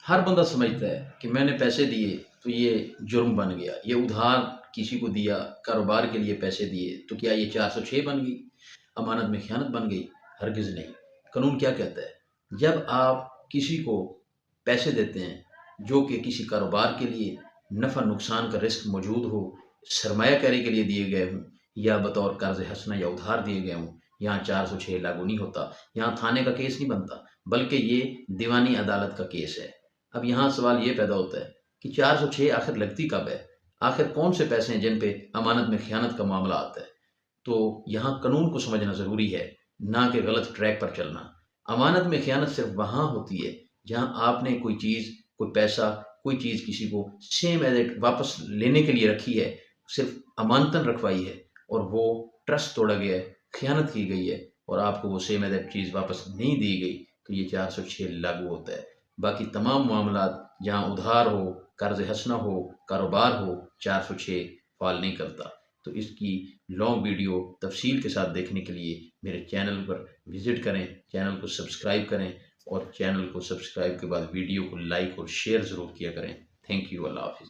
ہر بندہ سمجھتا ہے کہ میں نے پیسے دیے تو یہ جرم بن گیا، یہ ادھار کسی کو دیا، کاروبار کے لیے پیسے دیے تو کیا یہ 406 بن گئی، امانت میں خیانت بن گئی؟ ہرگز نہیں۔ قانون کیا کہتا ہے؟ جب آپ کسی کو پیسے دیتے ہیں جو کہ کسی کاروبار کے لیے نفع نقصان کا رسک موجود ہو، سرمایہ کاری کے لیے دیے گئے ہوں، یا بطور قرض حسنہ یا ادھار دیے گئے ہوں، یہاں 406 لاگو نہیں ہوتا، یہاں تھانے کا کیس نہیں بنتا، بلکہ یہ دیوانی عدالت کا کیس ہے۔ اب یہاں سوال یہ پیدا ہوتا ہے کہ 406 آخر لگتی کب ہے؟ آخر کون سے پیسے ہیں جن پہ امانت میں خیانت کا معاملہ آتا ہے؟ تو یہاں قانون کو سمجھنا ضروری ہے، نہ کہ غلط ٹریک پر چلنا۔ امانت میں خیانت صرف وہاں ہوتی ہے جہاں آپ نے کوئی چیز، کوئی پیسہ، کوئی چیز کسی کو سیم ایز اٹ واپس لینے کے لیے رکھی ہے، صرف امانتاً رکھوائی ہے، اور وہ ٹرسٹ توڑا گیا ہے، خیانت کی گئی ہے، اور آپ کو وہ سیم ایز اٹ چیز واپس نہیں دی گئی، تو یہ 406 لاگو ہوتا ہے۔ باقی تمام معاملات جہاں ادھار ہو، قرض حسنہ ہو، کاروبار ہو، 406 فال نہیں کرتا۔ تو اس کی لانگ ویڈیو تفصیل کے ساتھ دیکھنے کے لیے میرے چینل پر وزٹ کریں، چینل کو سبسکرائب کریں، اور چینل کو سبسکرائب کے بعد ویڈیو کو لائک اور شیئر ضرور کیا کریں۔ تھینک یو، اللہ حافظ۔